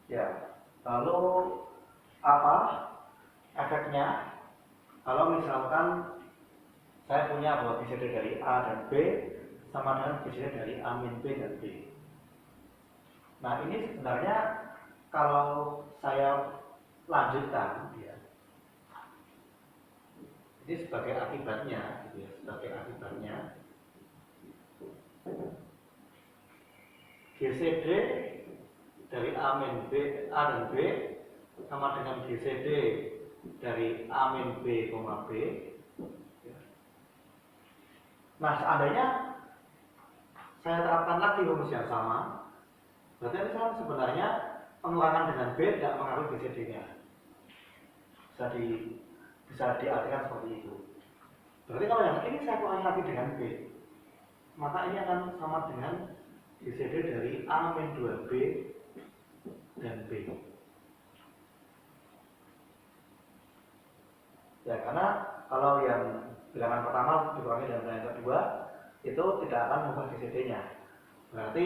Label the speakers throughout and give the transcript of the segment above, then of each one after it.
Speaker 1: Ya, lalu apa efeknya kalau misalkan saya punya bahwa GCD dari A dan B sama dengan GCD dari A min B dan B. Nah, ini sebenarnya kalau saya lanjutkan, ya, ini sebagai akibatnya, gitu ya, sebagai akibatnya GCD dari A min B, A dan B sama dengan GCD dari A min B, B. Nah, seandainya saya terapkan lagi rumus yang sama, berarti ini kan sebenarnya pengurangan dengan B tidak mengaruhi GCD-nya. Bisa diartikan seperti itu. Berarti kalau yang ini saya kurangi lagi dengan B, maka ini akan sama dengan GCD dari A min 2B dan B. Ya, karena kalau yang bilangan pertama dikurangi dengan bilangan kedua, itu tidak akan mengubah GCD-nya. Berarti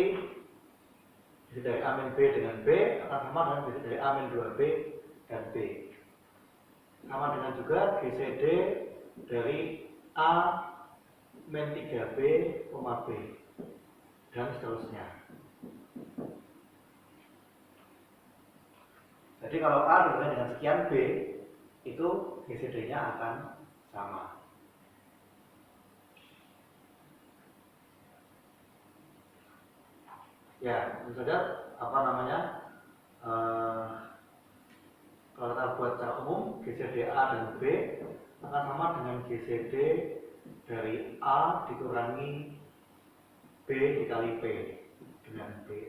Speaker 1: GCD dari A min B dengan B akan sama dengan GCD dari A min 2B dan B. Sama dengan juga GCD dari A min 3B, B dan seterusnya. Jadi kalau A dibanding dengan sekian B, itu GCD-nya akan sama. Ya, tentu saja kalau kita buat secara umum, GCD A dan B akan sama dengan GCD dari A dikurangi B dikali P dengan B.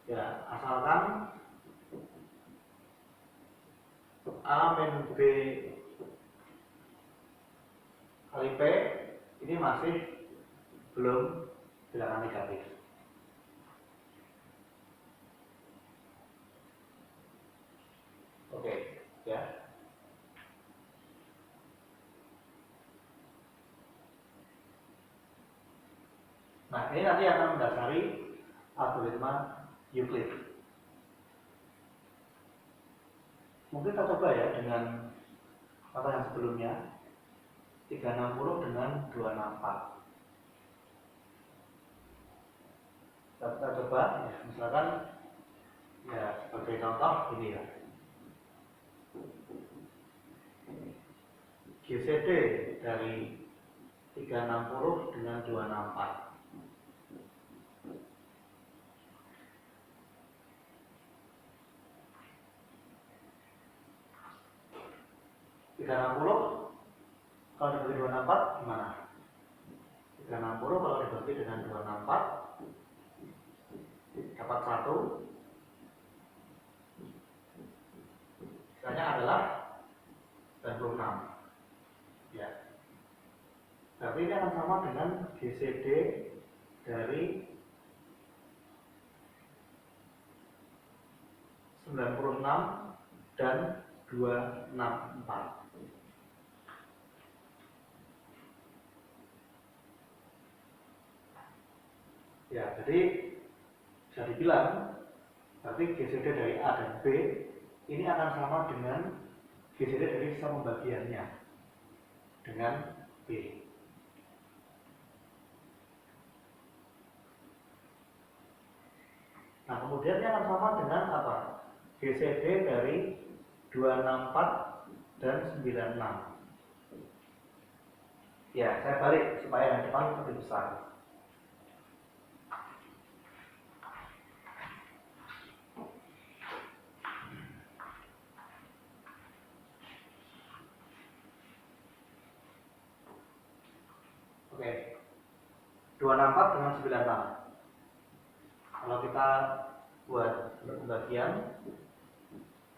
Speaker 1: Ya, asalkan A min B kali P ini masih belum bilangan negatif. Oke, ya. Nah, ini nanti akan mendasari algoritma Euclid. Mungkin kita coba ya dengan kata yang sebelumnya 360 dengan 264. Kita coba ya, misalkan ya sebagai contoh ini ya, GCD dari 360 dengan 264. 360 kalau dibagi 264 gimana? 360 kalau dibagi dengan 264 dapat 1. Sisanya adalah 96. Ya. Berarti ini akan sama dengan GCD dari 96 dan 264. Ya, jadi bisa dibilang berarti GCD dari A dan B ini akan sama dengan GCD dari sisa pembagiannya dengan B. Nah, kemudian ini akan sama dengan apa? GCD dari 264 dan 96. Ya, saya balik supaya yang depan lebih besar. Oke. 264 dengan 96. Kalau kita buat pembagian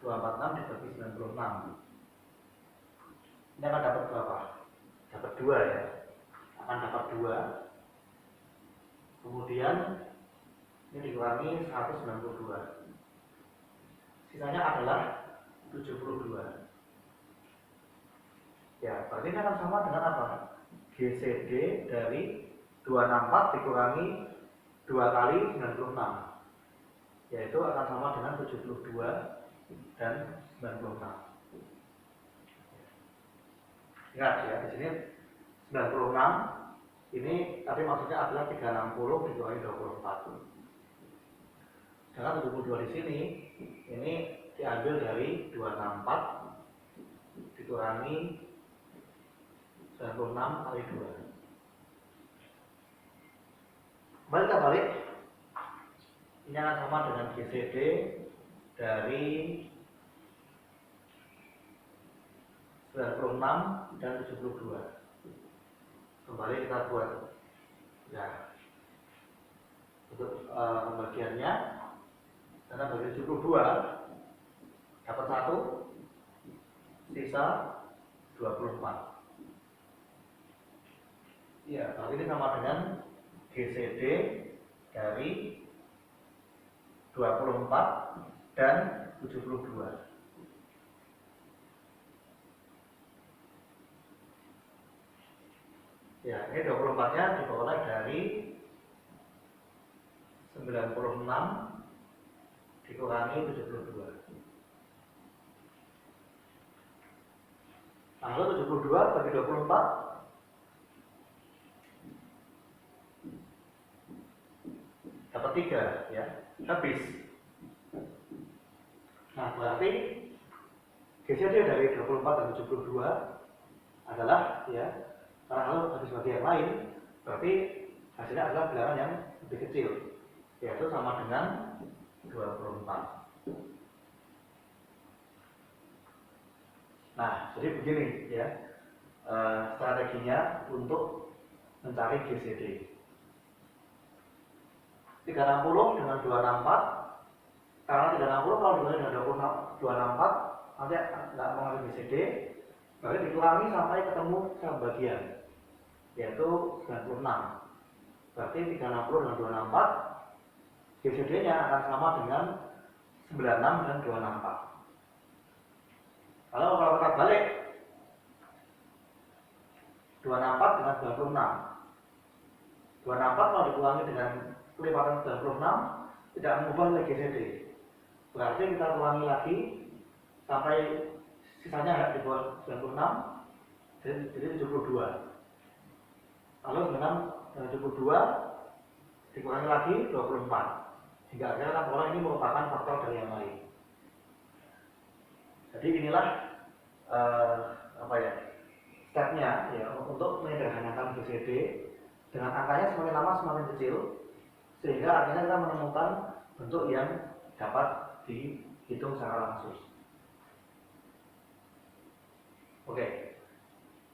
Speaker 1: 246 dibagi 96. Ini akan dapat berapa? Dapat 2 ya. Akan dapat 2. Kemudian ini dikurangi 192. Sisanya adalah 72. Ya, berarti ini akan sama dengan apa? GCD dari 264 dikurangi 2 kali 96, yaitu akan sama dengan 72 dan 96. Ingat ya, di sini 96 ini tadi maksudnya adalah 360 dikurangi 24. Sedangkan 72 di sini ini diambil dari 264 dikurangi 96 kali 2. Kembali kita balik, ini akan sama dengan GCD dari 96 dan 72. Kembali kita buat ya untuk pembagiannya. Karena bagi 72 dapat 1, sisa 24. Ya, berarti ini sama dengan GCD dari 24 dan 72. Ya, ini 24-nya diperoleh dari 96 dikurangi 72. Lalu 72 bagi 24 dapat 3 ya, habis. Nah, berarti GCD dari 24 dan 72 adalah ya, karena kalau habis bagi yang lain, berarti hasilnya adalah bilangan yang lebih kecil, yaitu sama dengan 24. Nah, jadi begini ya strateginya untuk mencari GCD. 360 dengan 264, karena 360 kalau dibagi dengan 264 nanti nggak mengambil GCD, berarti dikurangi sampai ketemu sama bagian, yaitu 96. Berarti 360 dengan 264 GCD-nya akan sama dengan 96 dan 264. Kalau kita balik 264 dengan 96, 264 kalau dikurangi dengan kelipatan 96 tidak mengubah nilai GCD. Berarti kita kurangi lagi sampai sisanya di bawah 96, jadi 72. Lalu dengan 72 dikurangi lagi 24. Hingga akhirnya kan orang ini merupakan faktor dari yang lain. Jadi inilah stepnya ya untuk menyederhanakan GCD dengan angkanya semakin lama semakin kecil, sehingga akhirnya kita menemukan bentuk yang dapat dihitung secara langsung. Oke,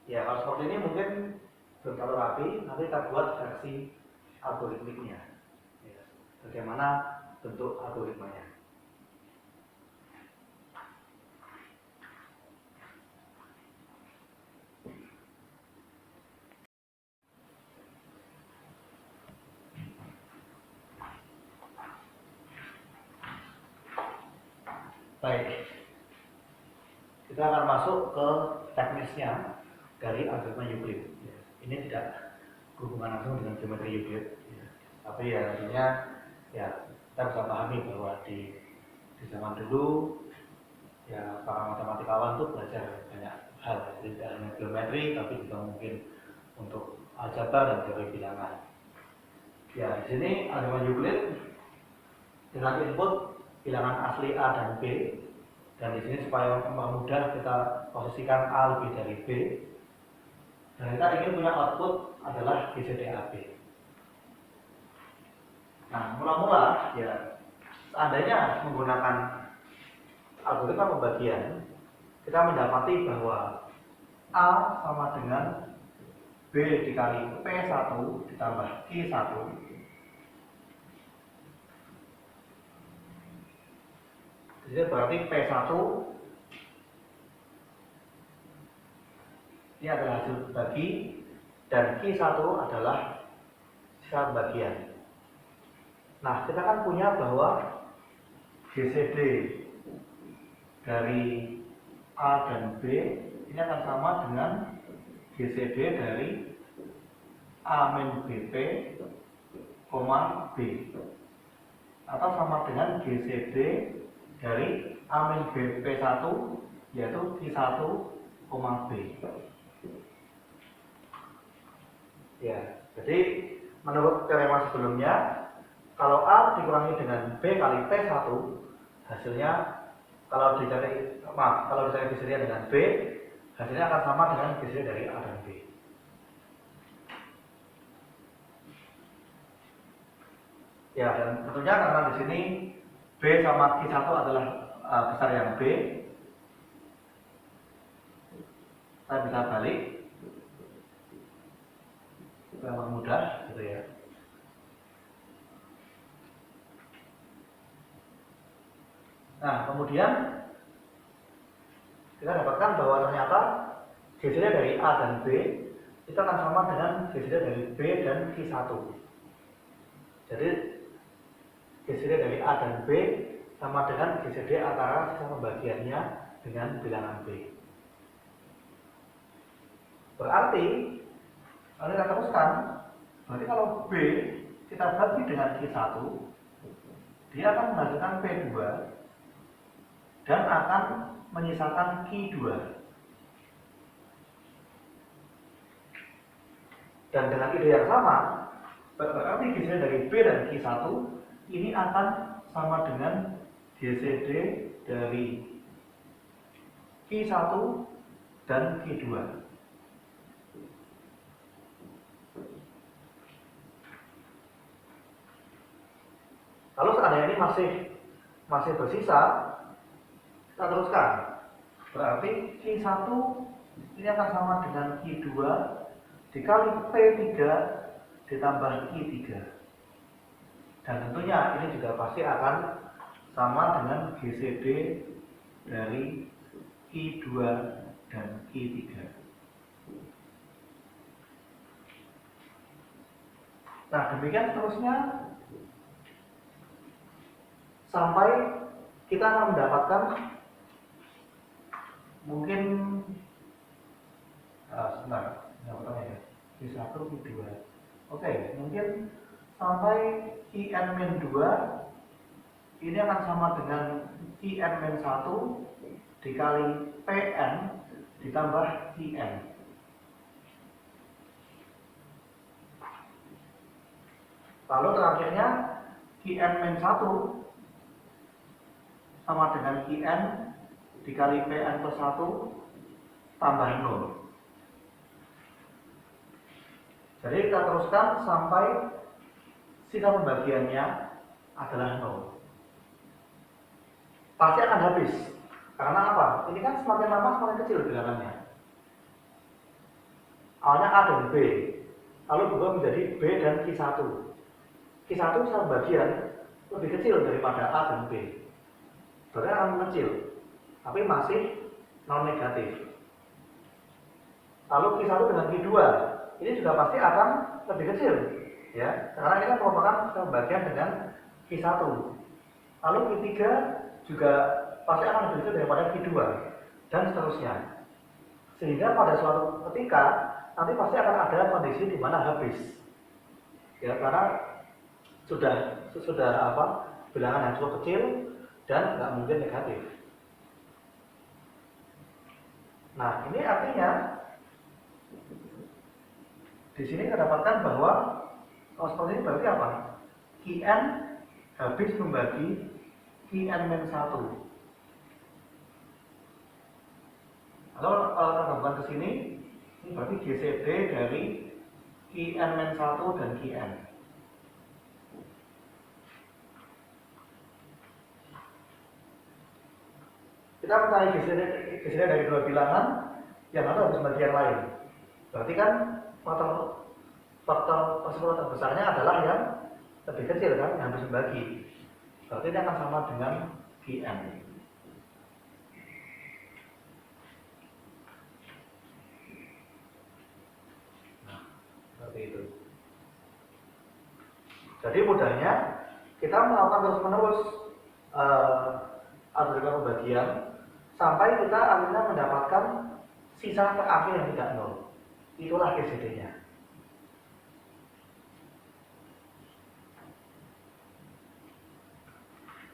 Speaker 1: ya kalau seperti ini mungkin belum terlalu rapi, nanti kita buat versi algoritmiknya. Ya, bagaimana bentuk algoritmanya? Baik, kita akan masuk ke teknisnya dari algoritma Euclid. Ini tidak berhubungan langsung dengan geometri Euclid, tapi ya artinya ya kita bisa pahami bahwa di zaman dulu ya para matematikawan tuh belajar banyak hal, tidak hanya geometri tapi juga mungkin untuk aljabar dan teori bilangan. Ya, di sini algoritma Euclid dengan input bilangan asli A dan B, dan di sini supaya mempermudah kita posisikan A lebih dari B, dan kita ingin punya output adalah GCD AB. Nah, mula-mula ya seandainya menggunakan algoritma pembagian, kita mendapati bahwa A sama dengan B dikali P1 ditambah Q1 jadi berarti P1 ini adalah hasil bagi dan Q1 adalah sisa bagian. Nah, kita kan punya bahwa GCD dari A dan B ini akan sama dengan GCD dari A min BP B atau sama dengan GCD dari A min B P1 yaitu Q1, B. Ya, jadi menurut teorema sebelumnya, kalau A dikurangi dengan B kali P1, hasilnya kalau dicari GCD dengan B, hasilnya akan sama dengan GCD dari A dan B. Ya, dan tentunya karena di sini B sama Q1 adalah besar yang B, saya bisa balik lebih mudah gitu ya. Nah, kemudian kita dapatkan bahwa ternyata GCD dari A dan B itu akan sama dengan GCD dari B dan Q1. Jadi GCD dari A dan B sama dengan GCD antara sisa pembagiannya dengan bilangan B. Berarti, kalau kita teruskan, berarti kalau B kita bagi dengan Q1, dia akan menghasilkan P2 dan akan menyisakan Q2. Dan dengan ide yang sama, berarti GCD dari B dan Q1 ini akan sama dengan GCD dari Q1 dan Q2. Kalau seandainya ini masih bersisa, kita teruskan. Berarti Q1 ini akan sama dengan Q2 dikali P3 ditambah Q3. Dan tentunya ini juga pasti akan sama dengan GCD dari Q2 dan Q3. Nah, demikian seterusnya sampai kita akan mendapatkan mungkin sebentar, ya, Q1, Q2. Oke, mungkin sampai Qn-2 ini akan sama dengan Qn-1 dikali Pn ditambah Qn. Lalu terakhirnya Qn-1 sama dengan Qn dikali Pn plus 1 tambah 0. Jadi kita teruskan sampai sisa pembagiannya adalah 0. Pasti akan habis. Karena apa? Ini kan semakin lama semakin kecil bilangannya. Awalnya A dan B, lalu berubah menjadi B dan Q1. Q1 sisa pembagian lebih kecil daripada A dan B. Berarti akan mengecil, tapi masih non negatif. Lalu Q1 dengan Q2 ini juga pasti akan lebih kecil, ya, karena ini kan merupakan pembagian dengan Q1. Lalu Q3 juga pasti akan lebih kecil daripada Q2 dan seterusnya. Sehingga pada suatu ketika nanti pasti akan ada kondisi di mana habis, ya, karena sudah bilangan yang cukup kecil dan nggak mungkin negatif. Nah, ini artinya di sini kita dapatkan bahwa kalau seperti ini berarti apa? Qn habis membagi Qn-1. Kalau kita gabungkan ke sini, ini berarti GCD dari Qn-1 dan Qn. Kita mencari GCD dari dua bilangan, yang satu harus membagi yang lain. Berarti kan faktor tersebut terbesarnya adalah yang lebih kecil kan, yang harus membagi. Berarti ini akan sama dengan Qn. Nah, seperti itu. Jadi mudahnya kita melakukan terus-menerus algoritma pembagian sampai kita akhirnya mendapatkan sisa terakhir yang tidak nol. Itulah GCD-nya.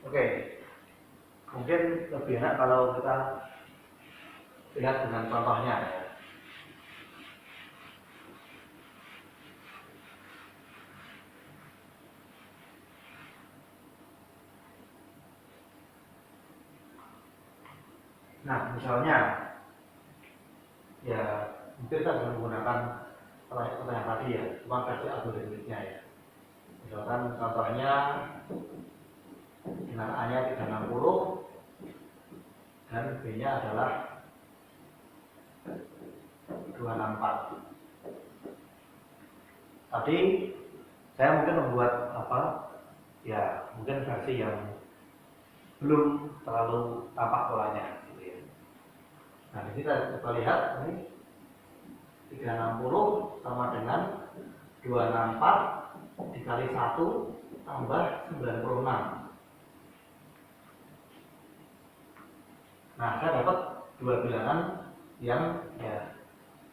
Speaker 1: Oke, mungkin lebih enak kalau kita lihat dengan contohnya ya. Nah, misalnya ya mungkin kita bisa menggunakan pertanyaan tadi ya, cuma versi algoritmiknya ya. Misalkan contohnya dengan A-nya 360 dan B-nya adalah 264. Tadi saya mungkin membuat ya mungkin versi yang belum terlalu tampak polanya gitu ya. Nah, ini kita coba lihat ini 360 sama dengan 264 dikali 1 tambah 96. Nah, saya dapat dua bilangan yang ya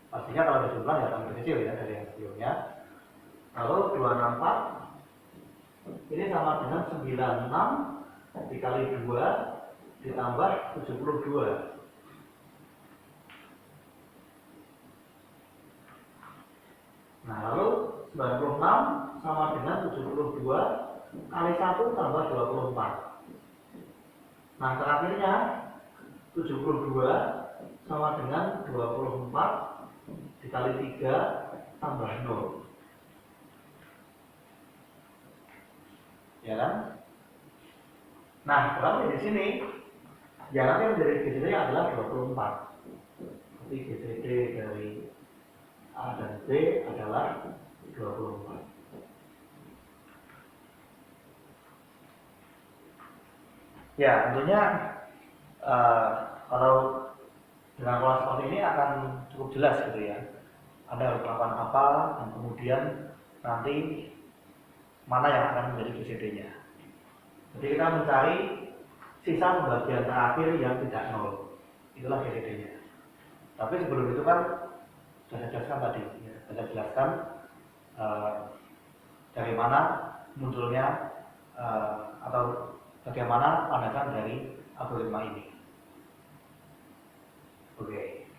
Speaker 1: pastinya kalau dijumlah ya akan lebih kecil ya dari yang sebelumnya. Lalu 264 ini sama dengan 96 dikali 2 ditambah 72. Nah, lalu 96 sama dengan 72 kali 1 tambah 24. Nah, terakhirnya 72 sama dengan 24 dikali 3 tambah 0. Ya kan? Nah, berarti di sini yang nanti menjadi GCD adalah 24. Jadi GCD dari A dan B adalah 24. Ya, tentunya kalau dengan pola seperti ini akan cukup jelas gitu ya. Anda harus melakukan apa dan kemudian nanti mana yang akan menjadi GCD-nya. Jadi kita mencari sisa pembagian terakhir yang tidak nol. Itulah GCD-nya. Tapi sebelum itu kan sudah saya jelaskan tadi, ya. Saya jelaskan dari mana munculnya atau bagaimana landasan dari algoritma ini. Oke.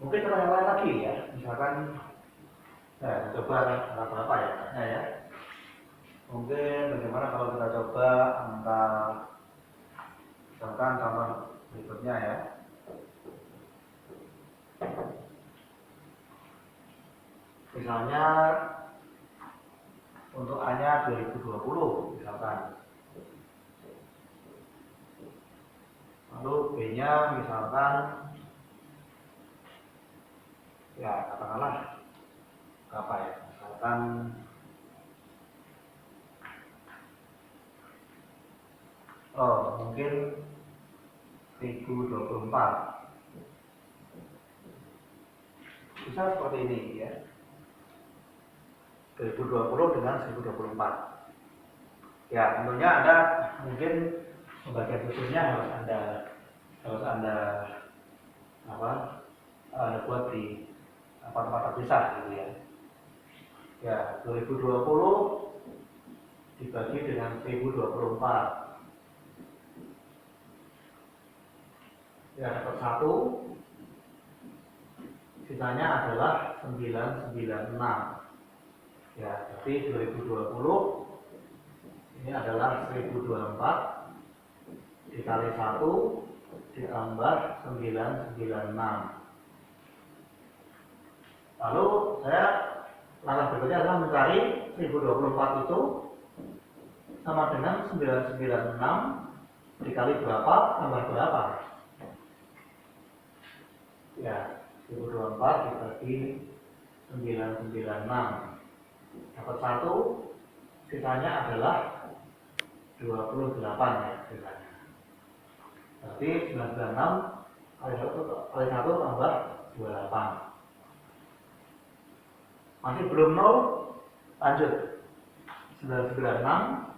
Speaker 1: Mungkin contoh yang lain lagi ya, misalkan coba angka berapa ya angkanya ya. Mungkin bagaimana kalau kita coba angka, misalkan contoh berikutnya ya. Misalnya untuk A-nya 2020 misalkan. Lalu B-nya misalkan ya katakanlah berapa ya? Misalkan mungkin 1024. Bisa seperti ini ya. 2020 dengan 1024. Ya, tentunya Anda mungkin pembagian khususnya harus anda buat di tempat terpisah gitu ya. Ya, 2020 dibagi dengan 1024. Ya, dapat 1. Sisanya adalah 996. Ya, jadi 2020 ini adalah 1024 dikali 1 ditambah 996. Lalu saya langkah berikutnya adalah mencari 1024 itu sama dengan 996 dikali berapa tambah berapa. Ya, 1024 dibagi 996 dapat 1, sisanya adalah 28 ya sisanya. Berarti 996 kali 1 tambah 28. Masih belum 0, lanjut. 996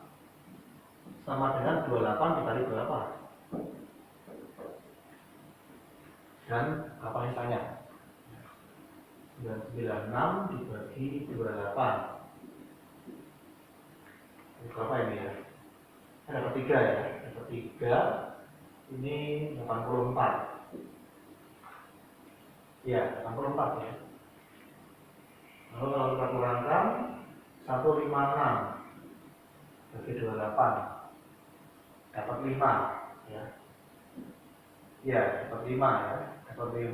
Speaker 1: sama dengan 28 dikali berapa? Dan apa sisanya? 996 dibagi 28. Berapa ini ya? ada ketiga ya, ada ketiga ini 84 ya, 84 ya. Lalu kalau kita kurangkan 156 bagi 28 dapat 5 ya. Ya, dapat 5 ya. Dapat 5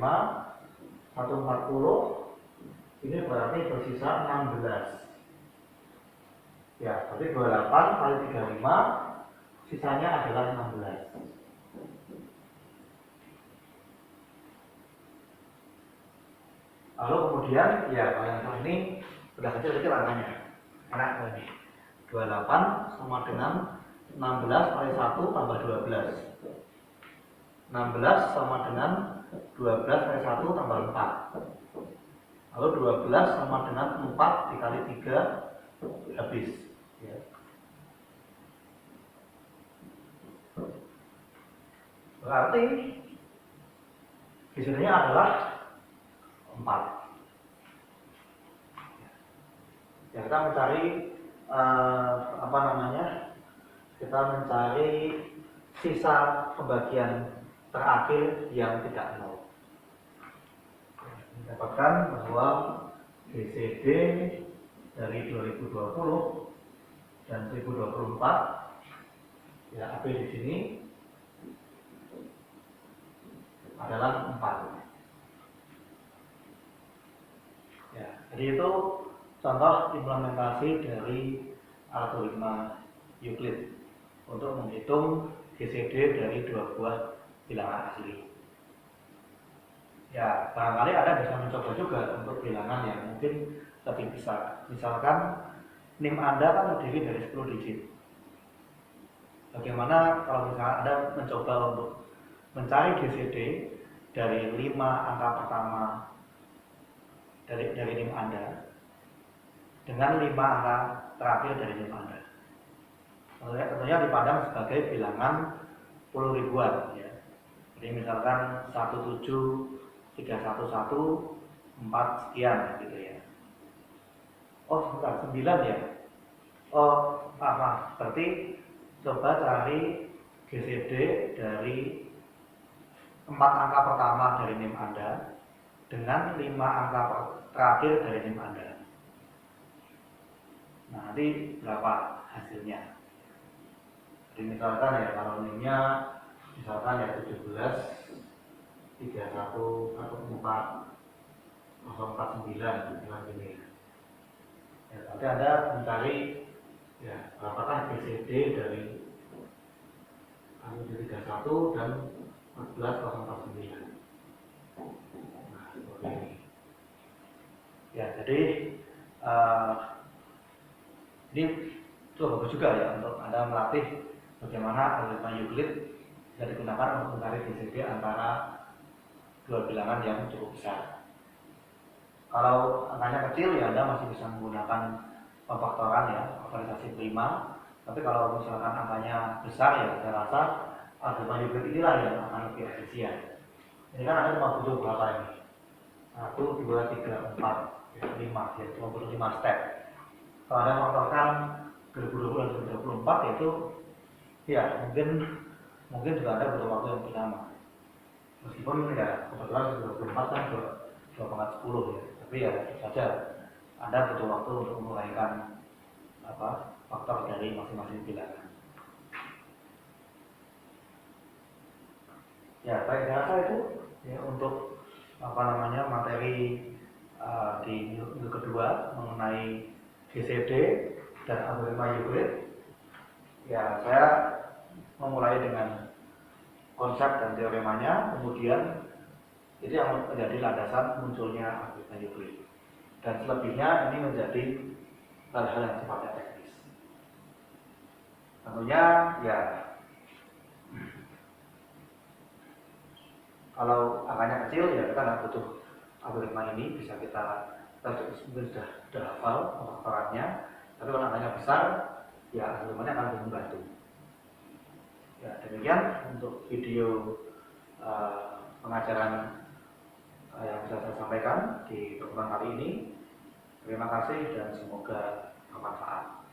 Speaker 1: 140 ini berarti bersisa 16. Ya, berarti 28 kali 35 sisanya adalah 16. Lalu kemudian ya kalau yang ini sudah kecil-kecil angkanya. Enak ini. 28 sama dengan 16 kali 1 tambah 12. 16 sama dengan 12 kali 1 tambah 4. Lalu 12 sama dengan 4 dikali 3 habis. Ya. Berarti hasilnya adalah 4. Ya, kita mencari kita mencari sisa pembagian terakhir yang tidak nol. Mendapatkan bahwa GCD dari 2020 dan 2024 ya AB di sini adalah 4. Ya, jadi itu contoh implementasi dari algoritma Euclid untuk menghitung GCD dari dua buah bilangan asli. Ya, barangkali Anda bisa mencoba juga untuk bilangan yang mungkin lebih besar. Misalkan NIM Anda kan terdiri dari 10 digit. Bagaimana kalau misalnya Anda mencoba untuk mencari GCD dari 5 angka pertama dari NIM Anda dengan 5 angka terakhir dari NIM Anda. Tentunya dipandang sebagai bilangan puluh ribuan ya. Jadi misalkan 17311 4 sekian gitu ya. Oh, sebentar 9 ya. Oh, maaf. Berarti coba cari GCD dari 4 angka pertama dari NIM Anda dengan 5 angka terakhir dari NIM Anda. Nah, nanti berapa hasilnya? Jadi misalkan ya kalau NIM-nya misalkan ya 17 31 14 049 dengan ini. Ya, nanti Anda mencari ya apakah GCD dari 31 dan 14049. Nah, seperti ini. Ya, jadi ini bagus juga ya untuk Anda melatih bagaimana algoritma Euclid bisa digunakan untuk mencari GCD antara dua bilangan yang cukup besar. Kalau angkanya kecil ya Anda masih bisa menggunakan pemfaktoran ya, faktorisasi prima. Tapi kalau misalkan angkanya besar ya saya rasa algoritma Euclid inilah yang akan lebih efisien. Ini kan Anda cuma butuh berapa ini? 1, 2, 3, 4, 5 ya, cuma butuh 5 step. Kalau Anda faktorkan 2020 dan 2024 yaitu ya mungkin juga Anda butuh waktu yang lebih lama. Meskipun ya kebetulan 2024 kan 2,10 ya. Tapi ya tentu saja Anda butuh waktu untuk menguraikan faktor dari masing-masing bilangan. Ya, baik, saya rasa itu ya untuk materi di minggu kedua mengenai GCD dan algoritma Euclid. Ya, saya memulai dengan konsep dan teoremanya, kemudian itu yang menjadi landasan munculnya algoritma Euclid. Dan selebihnya ini menjadi hal-hal yang sifatnya teknis. Tentunya ya kalau angkanya kecil ya kita nggak butuh algoritma ini, bisa kita mungkin sudah hafal faktorannya. Tapi kalau angkanya besar ya algoritmanya akan membantu. Ya, demikian untuk video pengajaran yang bisa saya sampaikan di pertemuan kali ini. Terima kasih dan semoga bermanfaat.